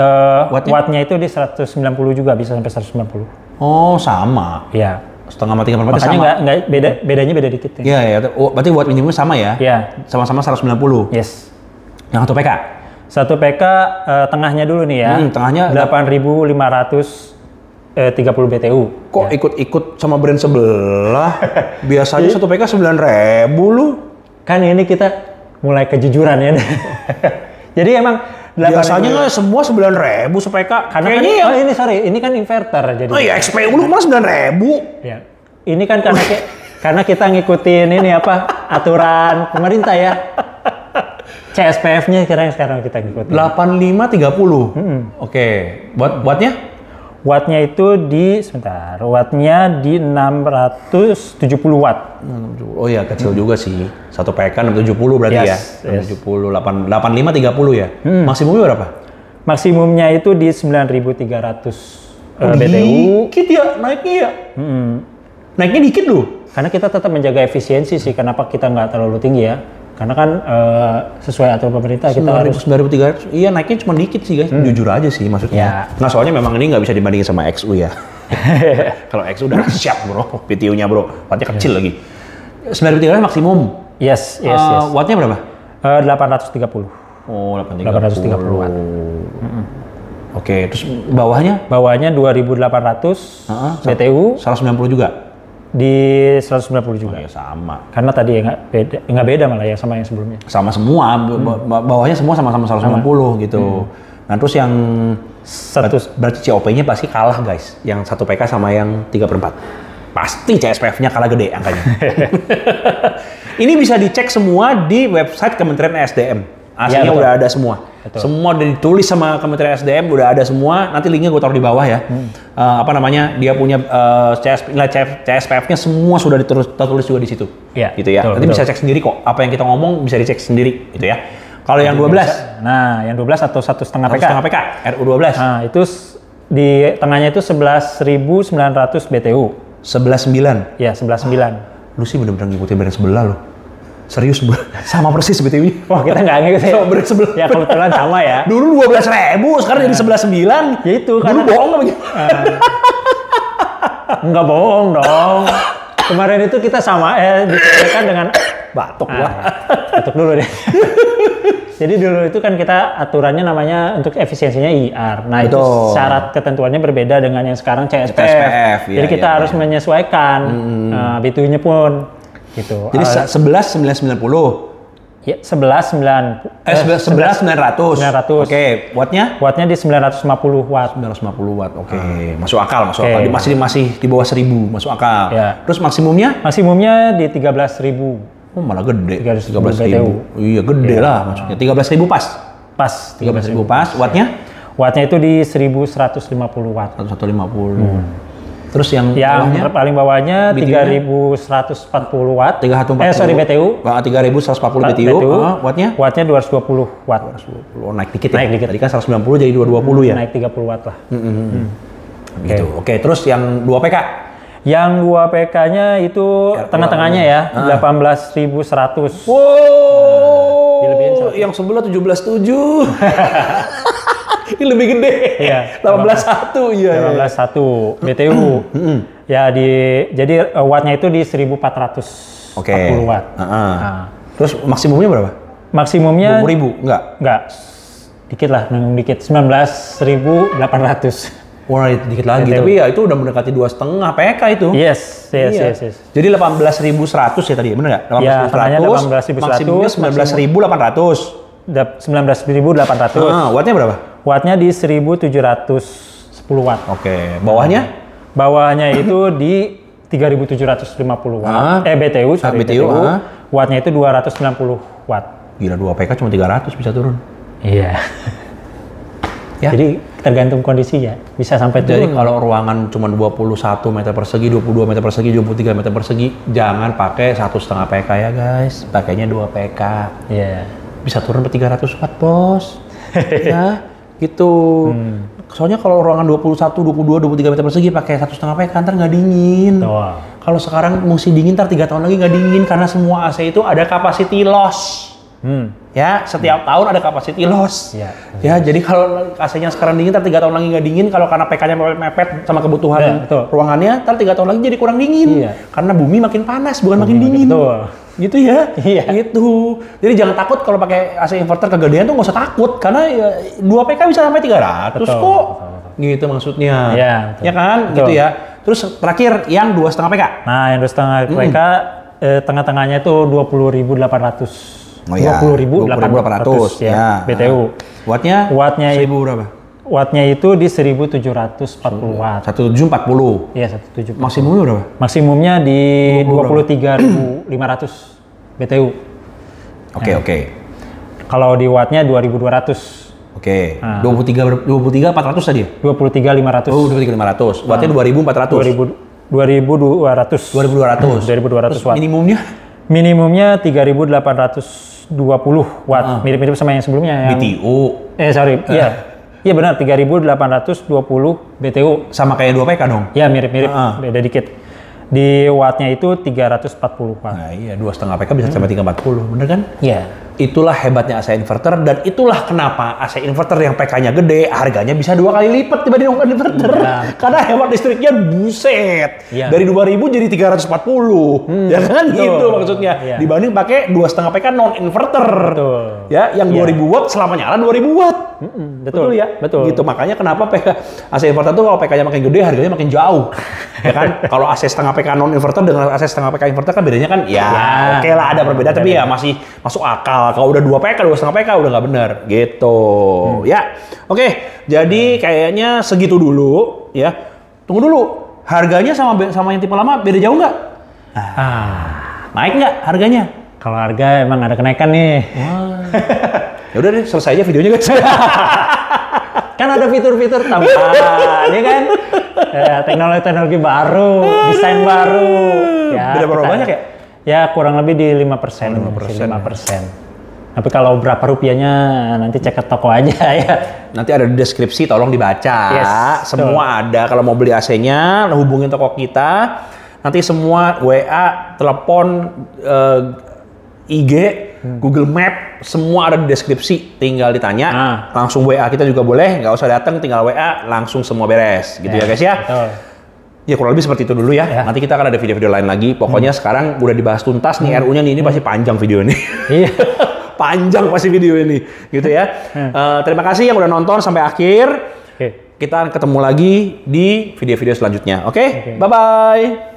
wattnya itu di 190 juga, bisa sampai 190. Oh, sama. Iya. Setengah mati sama. Makanya nggak bedanya beda dikit. Iya, ya. Oh, berarti watt minimumnya sama ya? Iya. Sama-sama 190. Yes. Yang 1 PK? 1 PK tengahnya dulu nih ya. Tengahnya 8.530 BTU. Kok ikut-ikut sama brand sebelah? Biasanya 1 PK 9.000 lu. Kan ini kita mulai kejujuran ya. Jadi emang biasanya nggak semua 9.000 se-PK. Karena kan, ini kan inverter jadi. Oh iya, XPU lu malah 9.000. Ya. Ini kan karena kita ngikutin ini apa aturan pemerintah ya. CSPF-nya sekarang kita ngikutin. 8530. Oke. Wattnya? Wattnya itu wattnya di 670 watt. Oh iya, kecil juga sih. 1 PK 670 berarti ya. 670, 8530 ya. Maksimumnya berapa? Maksimumnya itu di 9.300 BTU. Dikit ya naiknya ya. Naiknya dikit loh. Karena kita tetap menjaga efisiensi sih. Kenapa kita nggak terlalu tinggi ya? Karena kan sesuai aturan pemerintah kita harus 9.300. Iya, naiknya cuma dikit sih guys. Jujur aja sih maksudnya. Nah, soalnya memang ini nggak bisa dibandingin sama XU ya. Kalau XU udah siap bro, BTU-nya bro. Wattnya kecil lagi. 9.300 maksimum. Yes. Wattnya berapa? 830. Oh, 830 watt. Oke, terus bawahnya? Bawahnya 2.800 BTU. 190 juga? Di 190 juga. Oh, ya sama. Karena tadi ya nggak beda malah ya sama yang sebelumnya. Sama semua, bawahnya semua sama-sama 190 gitu. Nah terus yang berarti COP-nya pasti kalah guys. Yang 1 PK sama yang 3/4. Pasti CSPF-nya kalah gede angkanya. Ini bisa dicek semua di website Kementerian SDM. Aslinya udah ada semua. Betul. Semua udah ditulis sama Kementerian SDM, udah ada semua. Nanti linknya gue taruh di bawah ya. Dia punya CSPF-nya semua sudah tertulis juga di situ. Ya, gitu ya. Nanti bisa cek sendiri kok. Apa yang kita ngomong bisa dicek sendiri, gitu ya. Kalau yang 12, nah yang 12 atau 1,5 PK. 1,5 PK, RU12. Nah itu di tengahnya itu 11.900 BTU. 11.9. Ya 11.9. Lu sih bener-bener ngikutin brand sebelah lu. Serius, sama persis BTU-nya. Wah, kita nggak ngikutin. Sama brand sebelah. Ya kebetulan sama ya. Dulu 12.000, sekarang jadi 11.9. Ya itu. Dulu bohong apa gitu? Enggak bohong dong. Kemarin itu kita sama disesuaikan dengan batuk gua. Batuk dulu deh. Jadi dulu itu kan kita aturannya namanya untuk efisiensinya IR. Nah itu syarat ketentuannya berbeda dengan yang sekarang CSPF. Jadi kita harus menyesuaikan BTU-nya pun gitu. Jadi 11.990. Ya 11.900. Oke, wattnya? Wattnya di 950 watt. 950 watt. Oke, masuk akal. Masih di bawah 1.000, masuk akal. Ya. Terus maksimumnya? Maksimumnya di 13.000. Oh, malah gede. 13.000. Iya, gede lah maksudnya. 13.000 pas. Pas. 13.000 pas. Wattnya? Wattnya itu di 1.150 watt. 150. Terus yang paling bawahnya 3.140 watt. 340. BTU. 3.140 BTU. Wattnya? Wattnya 220 watt. 220. Oh, naik dikit ya? Naik dikit. Tadi kan 190 jadi 220 ya? Naik 30 watt lah. Gitu. Oke, terus yang 2 PK? Yang 2 PK-nya itu tengah-tengahnya ya, 18.100. Wow, yang sebelah 17.7. Ini lebih gede. Iya. 18.1 ya. 18.1 BTU. Ya jadi wattnya itu di 1.440 watt. Terus maksimumnya berapa? Maksimumnya 20.000? Enggak. Dikit lah, nanggung dikit. 19.800. Wah, dikit lagi. BTU. Tapi ya itu udah mendekati 2,5 PK itu. Yes. Jadi 18.100 ya tadi, bener nggak? 18.100. Maksimumnya 19.800. 19.800. Wattnya berapa? Wattnya di 1.710 watt. Oke. Bawahnya? Bawahnya itu di 3.750 watt. BTU. Wattnya itu 290 watt. Gila, 2 PK cuma 300 bisa turun. Iya. Ya. Jadi tergantung kondisinya, bisa sampai turun. Jadi kalau ruangan cuma 21 meter persegi, 22 meter persegi, 23 meter persegi, jangan pakai 1,5 PK ya guys. Pakainya 2 PK. Iya. Bisa turun ke 300 watt, bos. Ya, gitu. Soalnya kalau ruangan 21, 22, 23 meter persegi pakai 1,5 PK, ntar nggak dingin. Kalau sekarang musim dingin, ntar 3 tahun lagi nggak dingin, karena semua AC itu ada capacity loss. Ya, setiap tahun ada capacity loss. Ya, jadi kalau AC-nya sekarang dingin, ntar 3 tahun lagi nggak dingin. Kalau karena PK-nya mepet sama kebutuhan ruangannya, ntar 3 tahun lagi jadi kurang dingin. Karena bumi makin panas, bukan makin dingin. Gitu ya? Gitu. Jadi jangan takut kalau pakai AC inverter kegedean tuh nggak usah takut. Karena ya, 2 PK bisa sampai 300 kok. Gitu maksudnya. Ya kan? Gitu ya. Terus terakhir yang 2,5 PK. Nah, yang 2,5 PK tengah-tengahnya itu 20.800. 20.800 ya, BTU. Wattnya 1000 berapa? Wattnya itu di 1.740 watt. 1740. Iya, 1.740. Maksimumnya berapa? Maksimumnya di 23.500 BTU. Oke. Kalau di wattnya 2.200. Oke. 23.400 tadi? 23.500. Oh, 23.500. Wattnya 2.400. 2.200 watt. Minimumnya 3.820 watt. Mirip-mirip sama yang sebelumnya. BTU. Iya benar, 3.820 BTU. Sama kayak 2 PK dong? Ya mirip-mirip, beda dikit. Di wattnya itu 340 watt. Nah iya, 2,5 PK bisa sampai 340, bener kan? Iya. Itulah hebatnya AC inverter, dan itulah kenapa AC inverter yang PK-nya gede, harganya bisa 2 kali lipat dibanding inverter. Karena hemat listriknya buset. Dari 2.000 jadi 340. Ya kan? Gitu maksudnya. Dibanding pakai 2,5 PK non inverter. Ya, yang 2.000 watt selama nyala 2.000 watt. Betul ya? Betul. Gitu, makanya kenapa PK AC inverter tuh kalau PK-nya makin gede, harganya makin jauh. Ya kan? Kalau AC setengah PK non inverter dengan AC setengah PK inverter kan bedanya kan oke lah, ada perbedaan, tapi ya masih masuk akal. Kalau udah 2 PK, 2,5 PK udah nggak bener gitu. Ya, oke. Jadi kayaknya segitu dulu ya. Tunggu dulu, harganya sama yang tipe lama beda jauh nggak? Naik nggak harganya? Kalau harga emang ada kenaikan nih. Ya udah deh, selesai aja videonya guys. Kan ada fitur-fitur tambahan, ya kan? Teknologi baru, desain baru. Ya, beda berapa banyak ya? Ya kurang lebih di 5%. 5%. Tapi kalau berapa rupiahnya nanti cek ke toko aja ya. Nanti ada di deskripsi, tolong dibaca. Semua ada. Kalau mau beli AC-nya, hubungin toko kita. Nanti semua WA, telepon, IG, Google Map, semua ada di deskripsi. Tinggal ditanya, langsung WA kita juga boleh. Nggak usah datang, tinggal WA, langsung semua beres. Gitu ya guys ya. Ya kurang lebih seperti itu dulu ya. Nanti kita akan ada video-video lain lagi. Pokoknya sekarang udah dibahas tuntas nih RU-nya nih. Ini pasti panjang video ini. Iya. Panjang pasti video ini. Gitu ya. Terima kasih yang udah nonton sampai akhir. Kita akan ketemu lagi di video-video selanjutnya. Oke? Bye-bye.